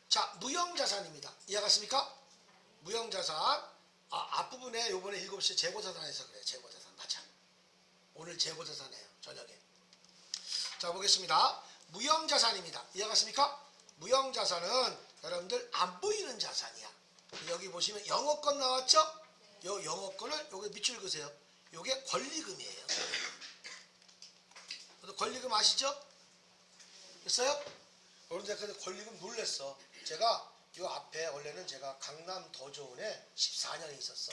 자, 무형자산입니다. 이해갔습니까? 무형자산. 앞부분에 요번에 7시에 재고자산에서 그래. 재고자산. 맞아. 오늘 재고자산이에요. 저녁에. 자, 보겠습니다. 무형자산입니다. 이해갔습니까? 무형자산은 여러분들 안 보이는 자산이야. 여기 보시면 영업권 나왔죠? 요 영업권을 여기 밑줄 그으세요. 요게 권리금이에요. 권리금 아시죠? 됐어요? 여러분들 권리금 놀랬어. 제가 요 앞에 원래는 제가 강남 더 좋은에 14년에 있었어.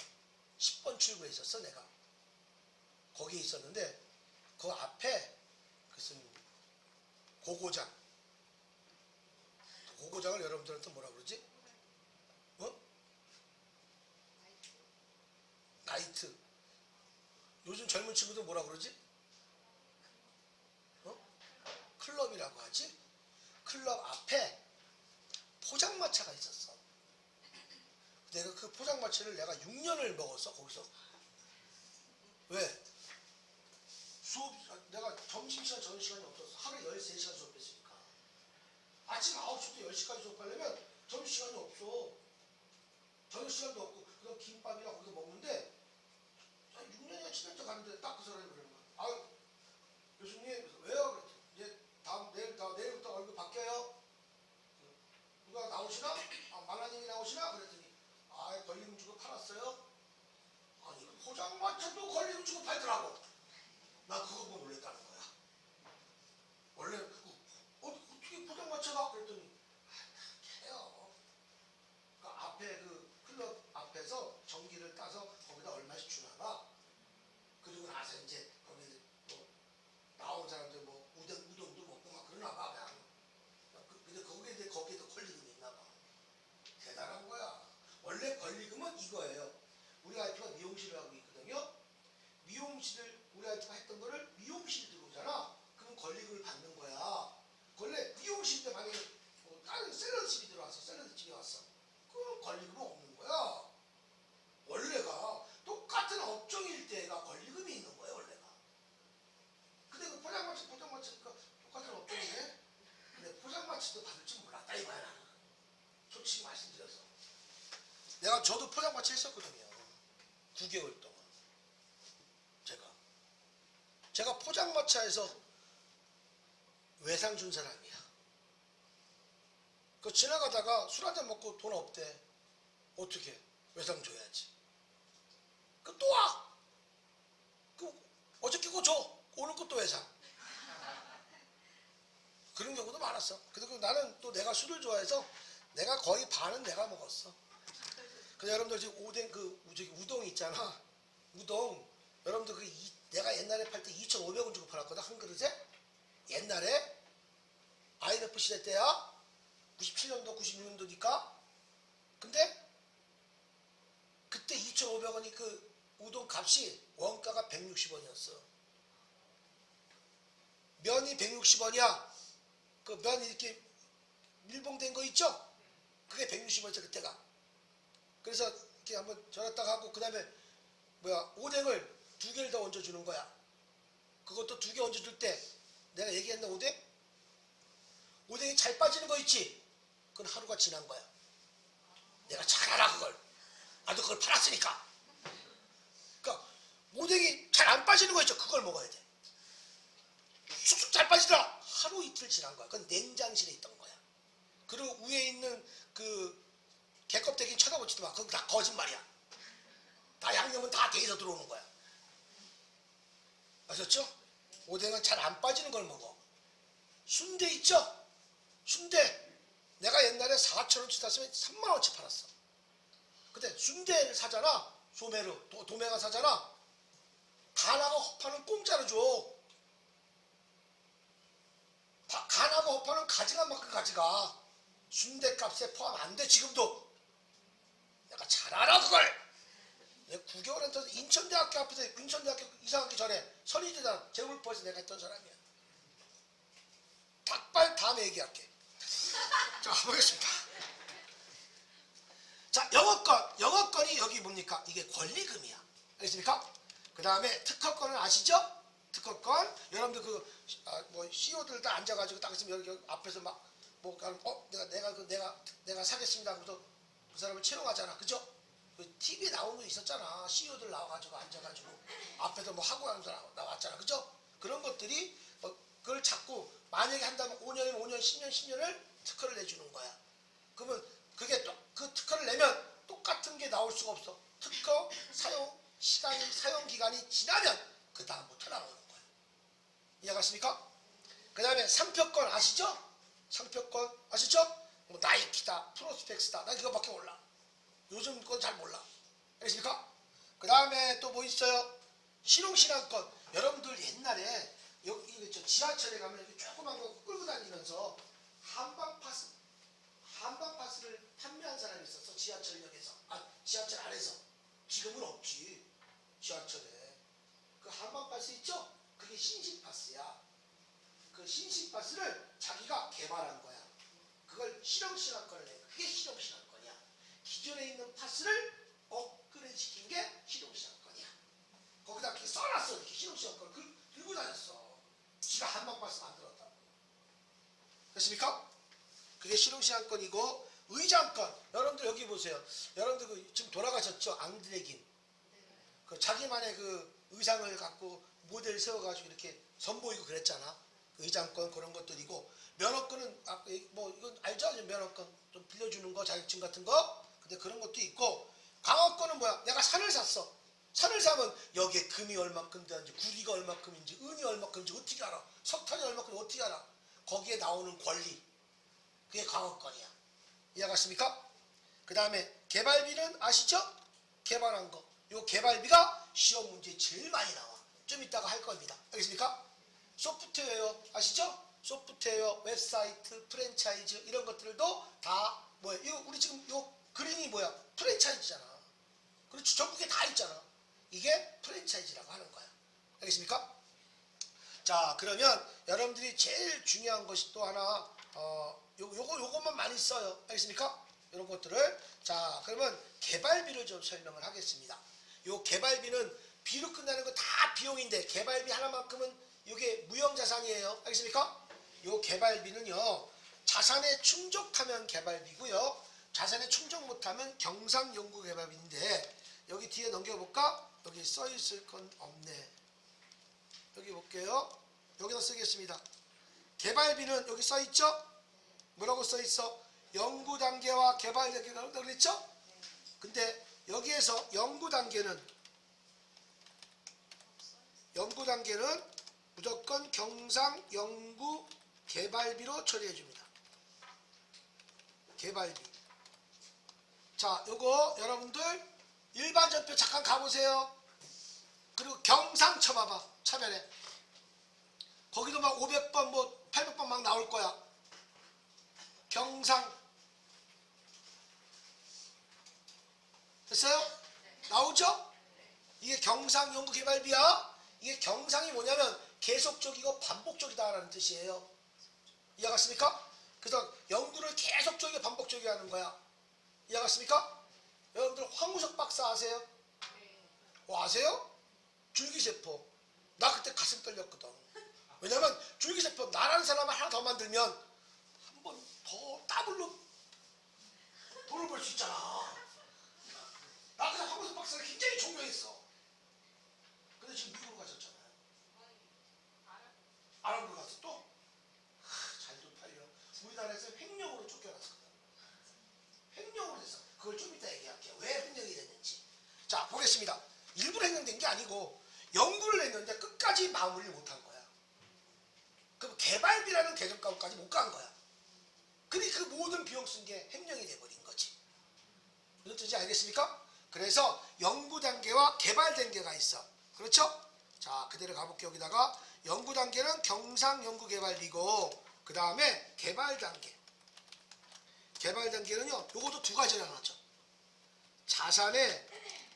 10번 출구에 있었어 내가. 거기에 있었는데 그 앞에 무슨 고고장. 고고장을 여러분들한테 뭐라 그러지? 어? 나이트. 요즘 젊은 친구들 뭐라 그러지? 클럽이라고 하지? 클럽 앞에 포장마차가 있었어. 내가 그 포장마차를 내가 6년을 먹었어 거기서. 왜? 내가 점심시간 저녁시간이 없었어. 하루에 13시간 수업했으니까. 아침 9시부터 10시까지 수업하려면 점심시간이 없어. 저녁시간도 없고 그다음 김밥이랑 거기서 먹는데 6년이나 7년째 가는데 딱 그 사람이 그러는 거야. 아유 교수님 왜요? 그랬지. 이제 내일부터 얼굴 바뀌어요. 누가 나오시나? 만화님이 나오시나? 그랬더니 권리금 주고 팔았어요. 아니 포장마차도 권리금 주고 팔더라고. 나 그거 보고 놀랬다는 거야. 원래 어떻게 포장마차가? 그랬더니 해요. 그 앞에 그 클럽 앞에서 전기를 따서 거기다 얼마씩 주나 봐. 그리고 나서 이제 거기 뭐 나온 사람들 뭐 우동도 먹고 막 그러나 봐. 근데 거기에도 권리금이 있나 봐. 대단한 거야. 원래 권리금은 이거예요. 우리 와이프가 미용실을 하고 있거든요. 미용실을 우리 와이프가 했던 거를 미용실 들어오잖아. 그럼 권리금을 받는 거야. 원래 미용실 때 만약에 다른 샐러드집이 들어왔어. 샐러드집이 왔어. 그럼 권리금은 없는 거야. 원래가 똑같은 업종일 때가 권리금이 있는 거야. 원래가. 근데 그 포장마차니까 똑같은 업종이네. 근데 포장마차도 받을 줄 몰랐다 이거야 나는. 솔직히 말씀드려서. 저도 포장마차 했었거든요. 9개월 동안. 제가 포장마차에서 외상 준 사람이야. 그 지나가다가 술 한잔 먹고 돈 없대. 어떻게? 외상 줘야지. 그 또 와. 어저께 거 줘. 오늘 것도 외상. 그런 경우도 많았어. 그리고 나는 또 내가 술을 좋아해서 내가 거의 반은 내가 먹었어. 근데 여러분들 지금 오뎅 우동 있잖아. 우동. 여러분들 내가 옛날에 팔 때 2,500원 주고 팔았거든. 한 그릇에. 옛날에 IMF 시대 때야. 97년도 96년도니까. 근데 그때 2,500원이 그 우동 값이 원가가 160원이었어. 면이 160원이야. 그 면 이렇게 밀봉된 거 있죠? 그게 160원이었어 그때가. 그래서 이렇게 한번 절였다가 하고 그 다음에 오뎅을 2개를 더 얹어주는 거야. 그것도 2개 얹어줄 때 내가 얘기했나 오뎅? 오뎅이 잘 빠지는 거 있지? 그건 하루가 지난 거야. 내가 잘 알아 그걸. 나도 그걸 팔았으니까. 그러니까 오뎅이 잘 안 빠지는 거 있죠? 그걸 먹어야 돼. 쑥쑥 잘 빠지더라. 하루 이틀 지난 거야. 그건 냉장실에 있던 거야. 그리고 위에 있는 그 개껍데기 쳐다보지도 마. 그건 다 거짓말이야. 다 양념은 다 돼서 들어오는 거야. 아셨죠? 오뎅은 잘 안 빠지는 걸 먹어. 순대 있죠? 순대. 내가 옛날에 4,000원치 샀으면 3만원치 팔았어. 근데 순대를 사잖아. 소매로 도매가 사잖아. 간하고 허파는 공짜로 줘. 간하고 허파는 가져간 만큼 가져가. 순대값에 포함 안 돼. 지금도. 내가 잘 알아 그걸. 내가 9개월한테 인천대학교 앞에서 인천대학교 이사가기 전에 선의대단 재물포에서 내가 했던 사람이야. 닭발 다음에 얘기할게. 자 보겠습니다. 자 영업권이 여기 뭡니까? 이게 권리금이야. 알겠습니까? 그 다음에 특허권을 아시죠? 특허권. 여러분들 CEO들 다 앉아가지고 딱 있으면 여기 앞에서 막 내가 내가 사겠습니다. 그래서 그 사람을 채용하잖아. 그죠? 그 TV에 나온 거 있었잖아. CEO들 나와가지고 앉아가지고 앞에서 뭐 하고 나왔잖아. 그죠? 그런 것들이 그걸 자꾸 만약에 한다면 5년이면 5년, 10년, 10년을 특허를 내주는 거야. 그러면 그게 그 특허를 내면 똑같은 게 나올 수가 없어. 특허 사용 기간이 지나면 그 다음부터 나오는 거야. 이해가십니까? 그 다음에 상표권 아시죠? 상표권 아시죠? 뭐 나이키다, 프로스펙스다. 난 그거밖에 몰라. 요즘 건 잘 몰라. 알겠습니까? 그 다음에 또 뭐 있어요? 실용신안권. 여러분들 옛날에 여기 지하철에 가면 이렇게 조그만 거 끌고 다니면서 한방파스를 판매한 사람이 있었어. 지하철역에서. 지하철 안에서. 지금은 없지. 지하철에. 그 한방파스 있죠? 그게 신식파스야. 그 신식파스를 자기가 개발한 거야. 그걸 실용신안권을 내. 그게 실용신안권이야. 기존에 있는 파스를 업그레이드 시킨 게 실용신안권이야. 거기다 이렇게 써놨어. 이렇게 실용신안권을 들고 다녔어. 지가 한방파스 만들었다고. 됐습니까? 그게 실용신안권이고, 의장권. 여러분들 여기 보세요. 여러분들 지금 돌아가셨죠? 앙드레긴. 그 자기만의 그 의상을 갖고 모델 세워가지고 이렇게 선보이고 그랬잖아. 의장권 그런 것들이고, 면허권은 뭐 이건 알죠? 면허권 좀 빌려주는 거, 자격증 같은 거. 근데 그런 것도 있고, 강화권은 뭐야? 내가 산을 샀어. 산을 사면 여기에 금이 얼마큼 되는지, 구리가 얼마큼인지, 은이 얼마큼인지 어떻게 알아? 석탄이 얼마큼인지 어떻게 알아? 거기에 나오는 권리. 그게 강화권이야. 이해가십니까? 그 다음에 개발비는 아시죠? 개발한 거. 요 개발비가 시험 문제에 제일 많이 나와. 좀 이따가 할 겁니다. 알겠습니까? 소프트웨어 아시죠? 소프트웨어, 웹사이트, 프랜차이즈 이런 것들도 다 뭐야? 이거 우리 지금 요 그림이 뭐야? 프랜차이즈잖아. 그렇지. 전국에 다 있잖아. 이게 프랜차이즈라고 하는 거야. 알겠습니까? 자, 그러면 여러분들이 제일 중요한 것이 또 하나 요것만 많이 써요. 알겠습니까? 이런 것들을. 자, 그러면 개발비를 좀 설명을 하겠습니다. 요 개발비는 비로 끝나는 거 다 비용인데 개발비 하나만큼은 이게 무형자산이에요. 알겠습니까? 요 개발비는요, 자산에 충족하면 개발비고요, 자산에 충족 못하면 경상연구개발비인데, 여기 뒤에 넘겨볼까? 여기 써있을 건 없네. 여기 볼게요. 여기다 쓰겠습니다. 개발비는 여기 써있죠? 뭐라고 써있어? 연구단계와 개발단계라고 그랬죠? 근데 여기에서 연구단계는 무조건 경상연구개발비로 처리해줍니다. 개발비. 자, 요거 여러분들 일반 전표 잠깐 가보세요. 그리고 경상 쳐봐봐. 차별에. 거기도 막 500번 뭐 800번 막 나올 거야. 경상. 됐어요? 나오죠? 이게 경상연구개발비야. 이게 경상이 뭐냐면 계속적이고 반복적이다라는 뜻이에요. 이해갔습니까? 그래서 연구를 계속적이고 반복적이게 하는 거야. 이해갔습니까? 여러분들 황우석 박사 아세요? 아세요? 줄기세포. 나 그때 가슴 떨렸거든. 왜냐면 줄기세포 나라는 사람을 하나 더 만들면 한 번 더 더블로 돈을 벌 수 있잖아. 나 그때 황우석 박사를 굉장히 존경했어. 근데 지금 미국으로 가셨잖아요. 아랍으로 갔어 또? 잘도 팔려. 우리나라에서 횡령으로 쫓겨났거든. 횡령으로 됐어. 그걸 좀 이따 얘기할게요. 왜 횡령이 됐는지. 자, 보겠습니다. 일부러 횡령된 게 아니고 연구를 했는데 끝까지 마무리를 못한 거야. 그럼 개발비라는 계정가까지 못 간 거야. 근데 그 모든 비용 쓴 게 횡령이 돼버린 거지. 무슨 뜻인지 알겠습니까? 그래서 연구 단계와 개발 단계가 있어. 그렇죠? 자, 그대로 가볼게요. 여기다가 연구 단계는 경상연구개발비고, 그 다음에 개발 단계. 개발 단계는요, 요것도 두 가지가 나왔죠. 자산에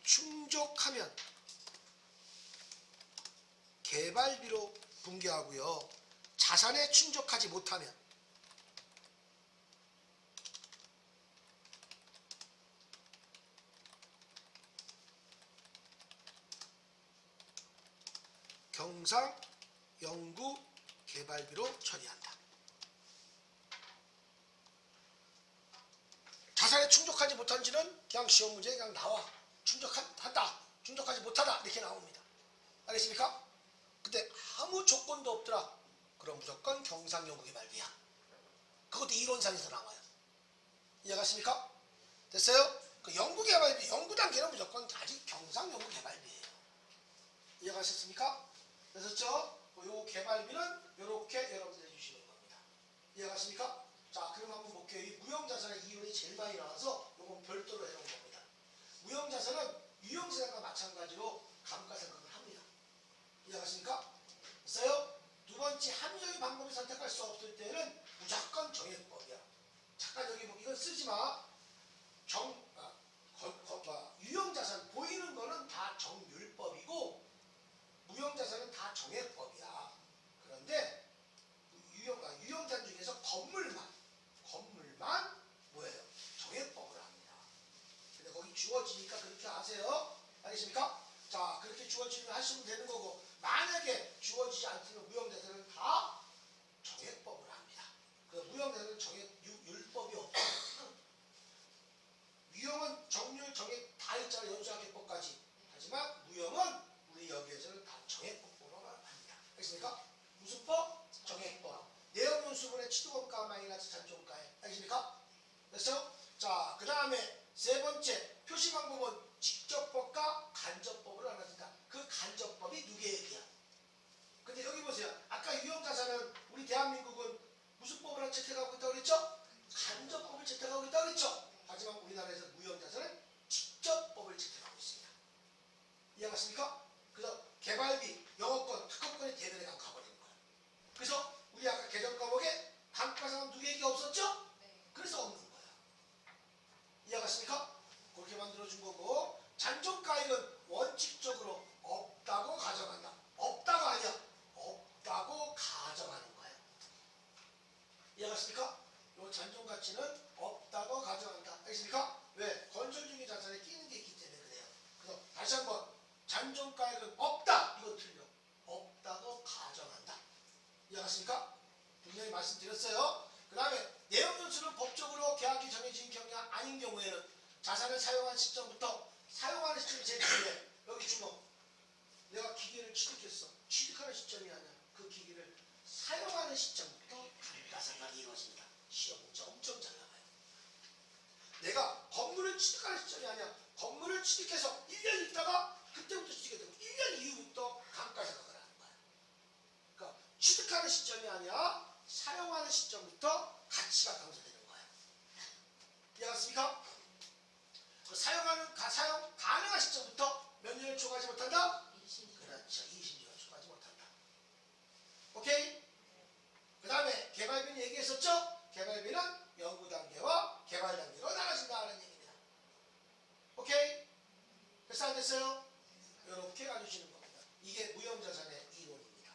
충족하면 개발비로 분개하고요, 자산에 충족하지 못하면 경상연구개발비로 처리한다. 만약에 충족하지 못한지는 그냥 시험 문제에 그냥 나와. 충족한다, 충족하지 못하다 이렇게 나옵니다. 알겠습니까? 근데 아무 조건도 없더라. 그럼 무조건 경상연구개발비야. 그것도 이론상에서 나와요. 이해갔습니까? 됐어요? 그 연구개발비, 연구단계는 무조건 아직 경상연구개발비예요. 이해가셨습니까? 됐었죠? 요 개발비는 이렇게 여러분들 해주시는 겁니다. 이해갔습니까? 자, 그럼 한번 볼게요. 이 무형자산의 이론이 제일 많이 나와서 요건 별도로 해놓은 겁니다. 무형자산은 유형자산과 마찬가지로 감가상각을 합니다. 이해가십니까? 됐어요? 두 번째, 합리적인 방법을 선택할 수 없을 때는 무조건 정액법이야. 잠깐 여기 이건 쓰지 마. 유형자산 보이는 거는 다 정률법이고 무형자산은 다 정액법이야. 그런데 유형자산 중에서 건물만 뭐예요? 정액법을 합니다. 근데 거기 주어지니까 그렇게 아세요? 알겠습니까? 자, 그렇게 주어지면 하시면 되는 거고, 만약에 주어지지 않으면 무형자산은 다 정액법을 합니다. 그 무형자산은 율법이 없어요. 유형은 정률, 정액 다 있잖아요. 연수학계법까지. 하지만 무형은 우리 여기에서는 다 정액법으로 합니다. 알겠습니까? 무슨 법? 정액법. 내용연수분의 취득원가 마이너스 잔존가에. 알겠습니까? 됐어요? 자, 그 다음에 세 번째, 표시방법은 직접법과 간접법으로 나눠진다. 그 간접법이 누구의 얘기야? 근데 여기 보세요. 아까 유형자산은 우리 대한민국은 무슨 법을 채택하고 있다고 그랬죠? 간접법을 채택하고 있다고 그랬죠? 하지만 우리나라에서 무형자산은 직접법을 채택하고 있습니다. 이해갔습니까? 그래서 개발비, 영어권, 특허권이 대면에 가버리는 거예요. 그래서 우리 아까 개정 과목에 감가상각 누구 얘기 없었죠? 그래서 없는 거예요. 이해갔습니까? 그렇게 만들어준 거고, 잔존가액은 원칙적으로 없다고 가정한다. 없다가 아니야. 없다고 가정하는 거예요. 이해갔습니까? 요 잔존가치는 없다고 가정한다. 알겠습니까? 왜? 건설 중의 자산에 끼는 게 있기 때문에 그래요. 그래서 다시 한번, 잔존가액은 없다. 이거 틀려. 없다고 가정한다. 이해갔습니까? 분명히 말씀드렸어요. 그 다음에 내용연수는 법적으로 계약이 정해진 경우가 아닌 경우에는 자산을 사용한 시점부터 사용하는 시점이 제일 중요해. 여기 주목. 내가 기계를 취득했어. 취득하는 시점이 아니야. 그 기계를 사용하는 시점부터 감가상각이 이루어집니다. 시험 문제 엄청 잘 나와요. 내가 건물을 취득하는 시점이 아니야. 건물을 취득해서 1년 있다가 그때부터 취득이 되고 1년 이후부터 감가상각을 하는 거야. 그러니까 취득하는 시점이 아니야. 사용하는 시점부터 가치가 감소되는 거야. 이해갔습니까? 사용 가능한 시점부터 몇 년을 초과하지 못한다? 20년. 그렇죠. 20년을 초과하지 못한다. 오케이? 그 다음에 개발비는 얘기했었죠? 개발비는 연구 단계와 개발 단계로 나눠진다는 얘기입니다. 오케이? 됐어 안 됐어요? 이렇게 가주시는 겁니다. 이게 무형자산의 이론입니다.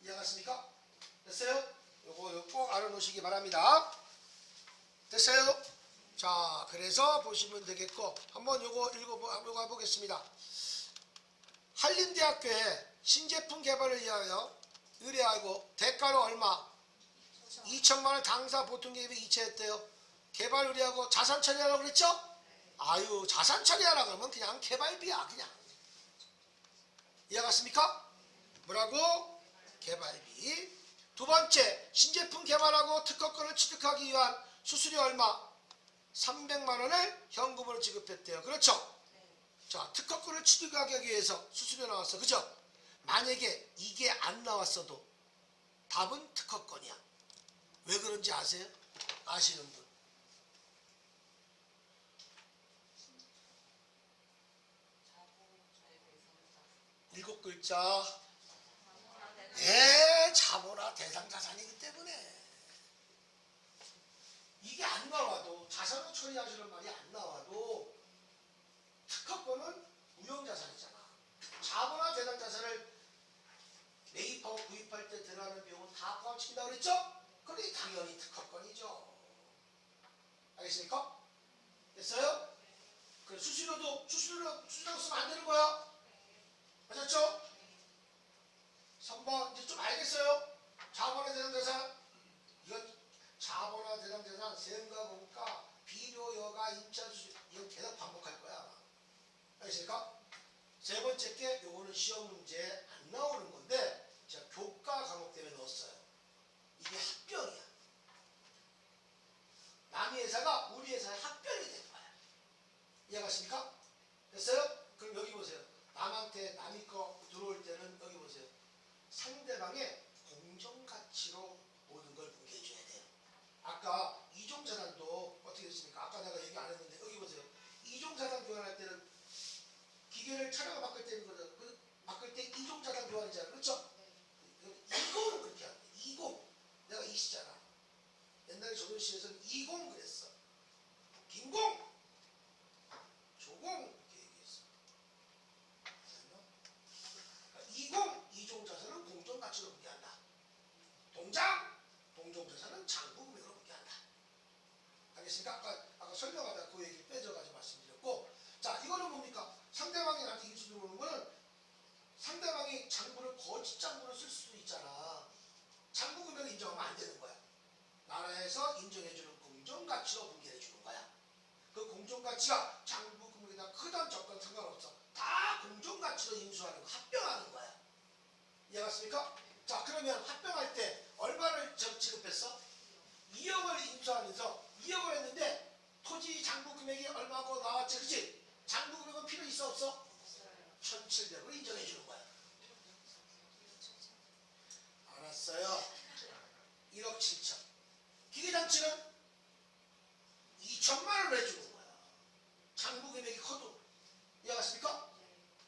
이해갔습니까? 됐어요? 요거 꼭 알아놓으시기 바랍니다. 됐어요? 자, 그래서 보시면 되겠고, 한번 요거 읽어보겠습니다. 한림대학교에 신제품 개발을 위하여 의뢰하고 대가로 얼마? 2천만원 당사 보통 개입에 이체했대요. 개발 의뢰하고 자산 처리하라고 그랬죠? 아유, 자산 처리하라 그러면 그냥 개발비야, 그냥. 이해갔습니까? 뭐라고? 개발비. 두 번째, 신제품 개발하고 특허권을 취득하기 위한 수수료 얼마? 300만원을 현금으로 지급했대요. 그렇죠? 자, 특허권을 취득하기 위해서 수수료 나왔어. 그죠? 만약에 이게 안 나왔어도 답은 특허권이야. 왜 그런지 아세요? 아시는 분? 일곱 글자. 예, 자본화 대상 자산이기 때문에 이게 안 나와도, 자산을 처리하시는 말이 안 나와도 특허권은 무형자산이잖아. 자본화 대상 자산을 매입하고 구입할 때 들어가는 비용은 다 포함시킨다고 그랬죠? 그러니 당연히 특허권이죠. 알겠습니까? 됐어요? 그 수수료도 쓰면 안 되는 거야. 아셨죠? 3번 이제 좀 알겠어요? 자본화 대상 자산, 이건 자본화 대상 자산, 세금과 공가, 비료, 알겠습니까? 세 번째 게 요거는 시험 문제에 안 나오는 건데 제가 교과 과목 때문에 넣었어요. 이게 합병이야. 남의 회사가 우리 회사의 합병이 된 거야. 이해가십니까? 됐어요? 그럼 여기 보세요. 남한테 남이 거 들어올 때는 여기 보세요. 상대방의 공정가치로 모든 걸 분개해줘야 돼요. 아까 이종자산도 어떻게 됐습니까? 아까 내가 얘기 안 했는데 여기 보세요. 이종자산 교환할 때는 기계를 차량을 바꿀 때는 바꿀 때 이종자산 교환이잖아요. 그렇죠? 이공은 그렇게 합니다. 이공. 내가 이시잖아. 옛날에 조선시에서는 이공 그랬어. 김공, 조공 이렇게 얘기했어. 이공, 이종자산은 공정가치로 분개한다. 동장, 동종자산은 장부금액으로 분개한다. 알겠습니까? 아까 설명하다 그 얘기 빼져가지고 말씀드렸고, 자 이거는 뭡니까? 상대방이 나한테 인수 들어오는 거는 상대방이 장부를 거짓 장부를 쓸 수도 있잖아. 장부 금액을 인정하면 안 되는 거야. 나라에서 인정해주는 공정가치로 분개해주는 거야. 그 공정가치가 장부 금액이나 크던 적던 상관없어. 다 공정가치로 인수하는 거, 합병하는 거야. 이해갔습니까? 자 그러면 합병할 때 얼마를 지급했어? 2억을 인수하면서 2억을 했는데 토지 장부 금액이 얼마고 나왔지, 그치? 장부 금액은 필요 있어 없어? 1,700을 인정해 주는 거야. 알았어요. 1억 7천. 기계장치는 2천만 원을 해주는 거야. 장부 금액이 커도. 이해갔습니까?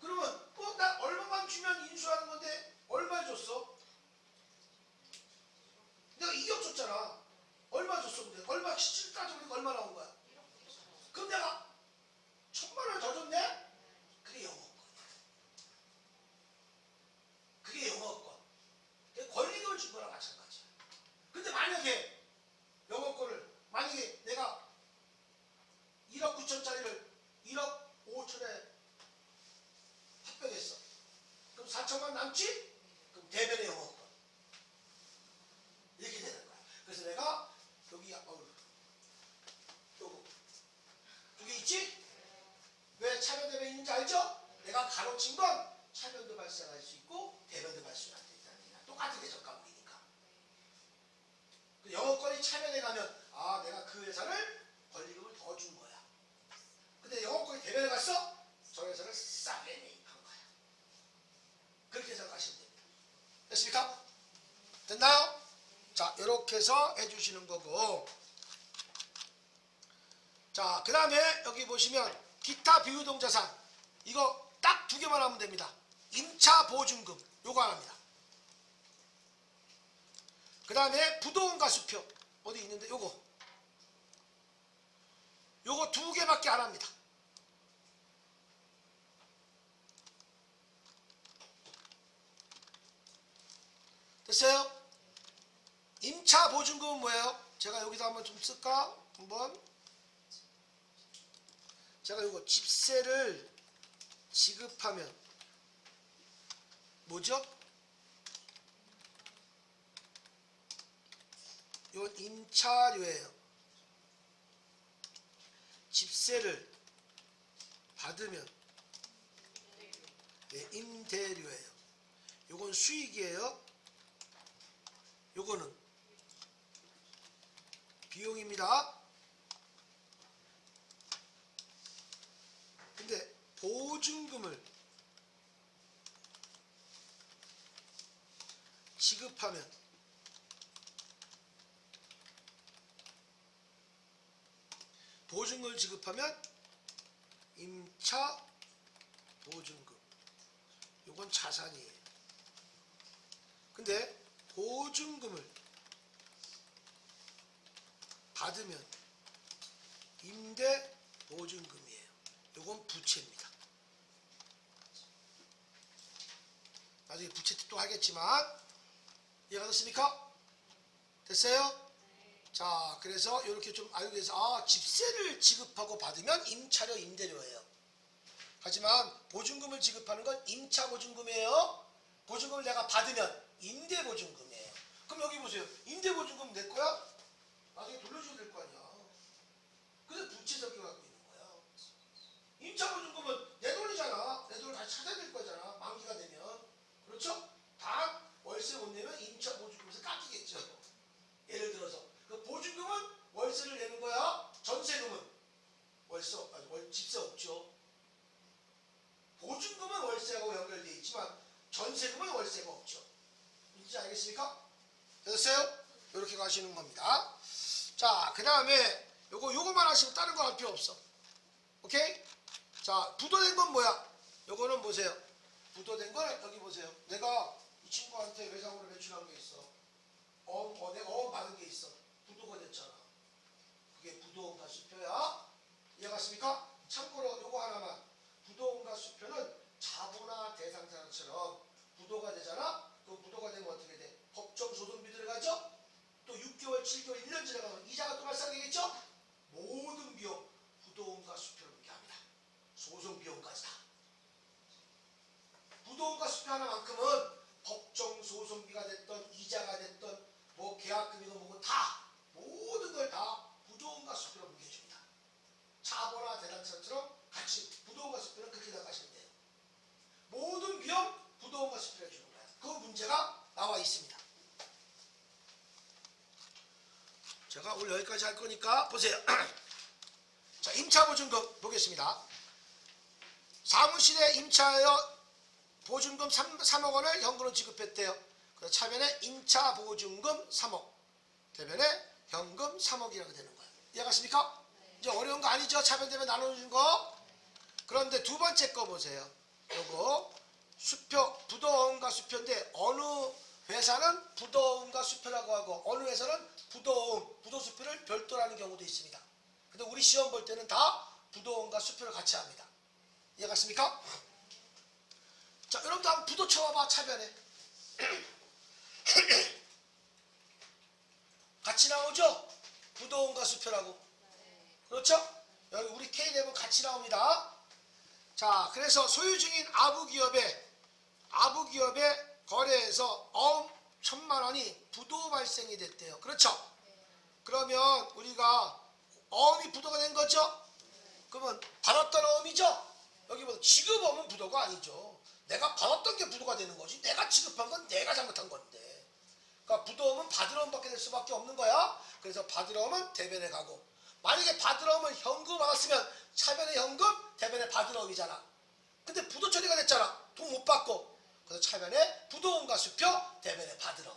그러면 나 얼마만 주면 인수하는 건데 얼마 줬어? 내가 2억 줬잖아. 얼마 줬어? 근데 얼마 실질 따져보니까 얼마 나온 거야? 그럼 내가 1,000만 원을 더 줬네? 그게 영업권이야. 그게 영업권. 권리금을 준 거랑 마찬가지야. 근데 만약에 영업권을 만약에 내가 1억 9천짜리를 1억 5천에 합병했어. 그럼 4천만 남지? 그럼 대변의 영업권. 이렇게 되는 거야. 그래서 내가 여기 요거 두 개 있지? 왜 차변대변 있는지 알죠? 내가 가로친 건 차변도 발생할 수 있고 대변도 발생할 수 있다는 얘기야. 똑같은 대적가물이니까. 그 영업권이 차변에 가면 아 내가 그 회사를 권리금을 더 준 거야. 근데 영업권이 대변에 갔어? 저 회사를 싸게 매입한 거야. 그렇게 생각하시면 됩니다. 됐습니까? 됐나요? 자 이렇게 해서 해주시는 거고, 자 그 다음에 여기 보시면 기타 비유동자산 이거 딱 두 개만 하면 됩니다. 임차 보증금 요거 안 합니다. 그 다음에 부도원가수표 어디 있는데 요거 두 개밖에 안 합니다. 됐어요? 임차 보증금은 뭐예요? 제가 여기다 한번 좀 쓸까? 한번 제가 요거 집세를 지급하면 뭐죠? 이건 임차료예요. 집세를 받으면 네, 임대료예요. 요건 수익이에요. 요거는 비용입니다. 근데 보증금을 지급하면 임차 보증금 요건 자산이에요. 근데 보증금을 받으면 임대 보증금이에요. 요건 부채입니다. 나중에 부채 또 하겠지만 이해가 됐습니까? 됐어요? 자 그래서 이렇게 좀 알고 계세요. 집세를 지급하고 받으면 임차료 임대료예요. 하지만 보증금을 지급하는 건 임차 보증금이에요. 보증금을 내가 받으면 임대 보증금이에요. 그럼 여기 보세요. 임대 보증금 내 거야? 나중에 돌려줘야 될 거 아니야. 그래서 부채 적용하고 있는 거야. 임차 보증금은 내 돈이 집세 없죠. 보증금은 월세하고 연결되어 있지만 전세금은 월세가 없죠. 뭔지 알겠습니까? 됐어요? 이렇게 가시는 겁니다. 자, 그 다음에 요거만 하시면 다른 거 할 필요 없어. 오케이? 자, 부도된 건 뭐야? 요거는 보세요. 부도된 걸 여기 보세요. 내가 이 친구한테 외상으로 매출한 게 있어. 내가 어음 받은 게 있어. 부도가 됐잖아. 그게 부도음과 수표야. 이해갔습니까? 참고로 요거 하나만. 부도음과 수표는 자본화 대상자처럼 부도가 되잖아. 그 부도가 되면 어떻게 돼? 법정 소송비 들어가죠? 또 6개월, 7개월, 1년 지나가면 이자가 또 발생되겠죠? 모든 비용 부도음과 수표를 묻게 합니다. 소송 비용까지 다. 부도음과 수표 하나만큼은 법정 소송비가 됐던 이자가 됐던 뭐 계약금이고 뭐고 다 모든 걸 다 부도음과 수표로 묻게 해줍니다. 자본화 대상자처럼 같이 부도음과 수표는 그렇게 나가시면 돼요. 모든 비용 부도음과 수표를 해주는 거예요. 그 문제가 나와 있습니다. 제가 오늘 여기까지 할 거니까 보세요. 자, 임차보증금 보겠습니다. 사무실에 임차하여 보증금 3억 원을 현금으로 지급했대요. 그래서 차변에 임차보증금 3억, 대변에 현금 3억이라고 되는 거예요. 이해갔습니까? 네. 이제 어려운 거 아니죠? 차변대변 나눠주는 거. 그런데 두 번째 거 보세요. 요거 수표, 부도음과 수표인데 어느 회사는 부도음과 수표라고 하고 어느 회사는 부도음, 부도수표를 별도로 하는 경우도 있습니다. 근데 우리 시험 볼 때는 다 부도음과 수표를 같이 합니다. 이해갔습니까? 자, 여러분도 한번 부도 쳐봐봐, 차변에. 같이 나오죠? 부도음과 수표라고. 그렇죠? 여기 우리 K랩은 같이 나옵니다. 자, 그래서 소유 중인 아부기업의 거래에서 어음 1,000만 원이 부도 발생이 됐대요. 그렇죠? 그러면 우리가 어음이 부도가 된 거죠? 그러면 받았던 어음이죠? 여기 보면 지급어음은 부도가 아니죠. 내가 받았던 게 부도가 되는 거지. 내가 지급한 건 내가 잘못한 건데. 그러니까 부도음은 받을 어음밖에 될 수밖에 없는 거야. 그래서 받을 어음은 대변에 가고, 만약에 받을 어음을 현금 받았으면 차변에 현금, 대변에 받을 어음이잖아. 근데 부도 처리가 됐잖아. 돈 못 받고. 그래서 차변에 부도음과 수표, 대변에 받을 어음.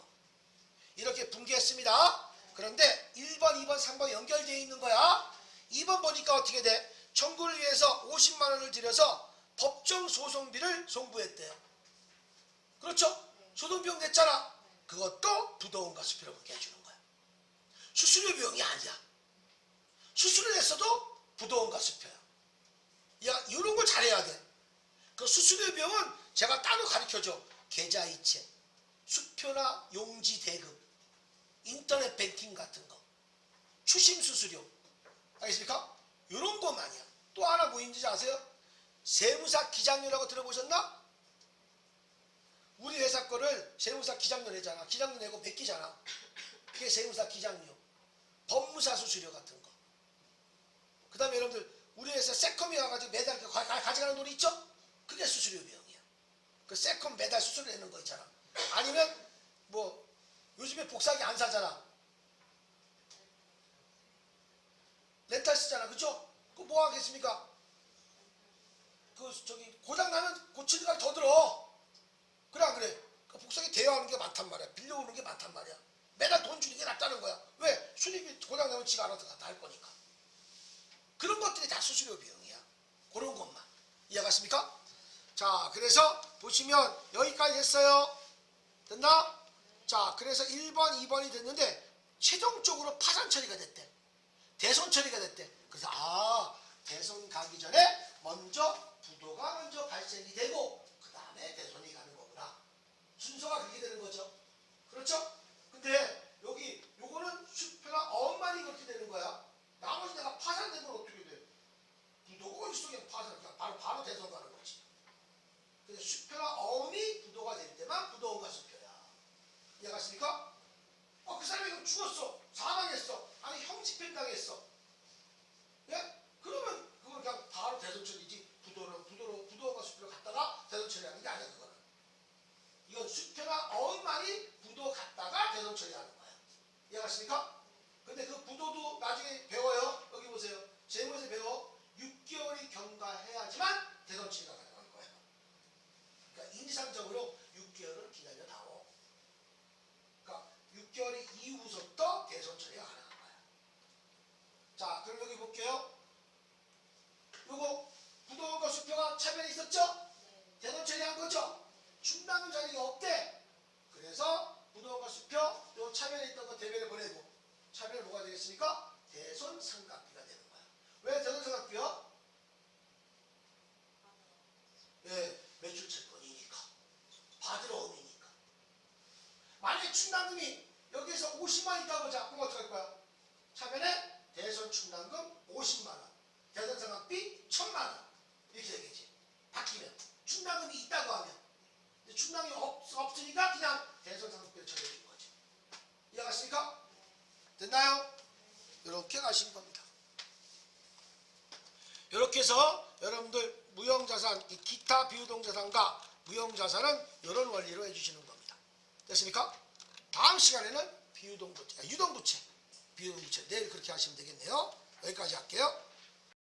이렇게 분개했습니다. 그런데 1번, 2번, 3번 연결되어 있는 거야. 2번 보니까 어떻게 돼? 청구를 위해서 50만 원을 들여서 법정 소송비를 송부했대요. 그렇죠? 소송비용 냈잖아. 그것도 부도음과 수표로 묻게 해주는 거야. 수수료 비용이 아니야. 수수료 냈어도 부도음과 수표야. 야, 이런 걸 잘해야 돼. 그 수수료 비용은 제가 따로 가르쳐줘. 계좌이체, 수표나 용지 대금, 인터넷 뱅킹 같은 거, 추심 수수료. 알겠습니까? 이런 것만이야. 또 하나 뭐 있는지 아세요? 세무사 기장료라고 들어보셨나? 우리 회사 거를 세무사 기장료 내잖아. 기장료 내고 맡기잖아. 그게 세무사 기장료. 법무사 수수료 같은 거. 그 다음에 여러분들 우리 회사 세컴이 와가지고 매달 가져가는 돈이 있죠? 그게 수수료 비용이야. 그 세컴 매달 수수료 내는 거 있잖아. 아니면 뭐 요즘에 복사기 안 사잖아. 렌탈 쓰잖아. 그죠? 그거 뭐 하겠습니까? 고장나면 고치는 걸 더 들어. 그래 안 그래? 그 복사기 대여하는 게 많단 말이야. 빌려오는 게 많단 말이야. 매달 돈 주는 게 낫다는 거야. 왜? 수입이 고장나면 지가 알아서 다 할 거니까. 그런 것들이 다 수수료 비용이야. 그런 것만. 이해갔습니까? 자, 그래서 보시면 여기까지 됐어요. 됐나? 자, 그래서 1번, 2번이 됐는데 최종적으로 파산 처리가 됐대. 대손 처리가 됐대. 그래서 대손 가기 전에 먼저 부도가 먼저 발생이 되고 그 다음에 대손이 가는 거구나. 순서가 그렇게 되는 거죠. 그렇죠? 근데 여기 요거는 수표나 어음만이 그렇게 되는 거야. 나머지 내가 파산된 건 어떻게 돼? 부도가 어디 속에 파산, 그냥 바로 대손 가는 거지. 근데 수표나 어음이 부도가 될 때만 부도음과 수표야. 이해가십니까? 그 사람이 죽었어. 사망했어. 아니 형집행당했어. 예? 그러면 그건 그냥 바로 대손 처리지. 부도음과 수표를 갖다가 대손 처리하는 게 아니야. 그거는. 이건 수표나 어음만이 부도 갖다가 대손 처리하는 거야. 이해가십니까? 근데 그 부도도 나중에 배워요. 여기 보세요. 재무에서 배워. 6개월이 그럼 여기 볼게요. 요거 부동과 수표가 차변에 있었죠? 대선 처리한 거죠? 충당금 자리가 없대. 그래서 부동과 수표 요 차변에 있던 거 대변에 보내고 차변에 뭐가 되겠습니까? 대손 삼각비가 되는 거야. 왜 대손 삼각비요? 예, 매출 채권이니까. 받으러 오니까. 만약에 충당금이 여기에서 50만 있다고 보자. 그럼 어떡할 거야? 차변에 대손 충당금 50만원. 대손 삼각비 1000만원. 이렇게 되겠지. 바뀌면. 충당금이 있다고 하면. 근데 충당금이 없으니까 그냥 대손 삼각비를 처리해준 거지. 이해갔습니까? 됐나요? 이렇게 가시는 겁니다. 이렇게 해서 여러분들 무형자산, 기타 비유동자산과 무형자산은 이런 원리로 해주시는 겁니다. 됐습니까? 다음 시간에는 비유동부채, 유동부채, 비유동부채 내일 그렇게 하시면 되겠네요. 여기까지 할게요.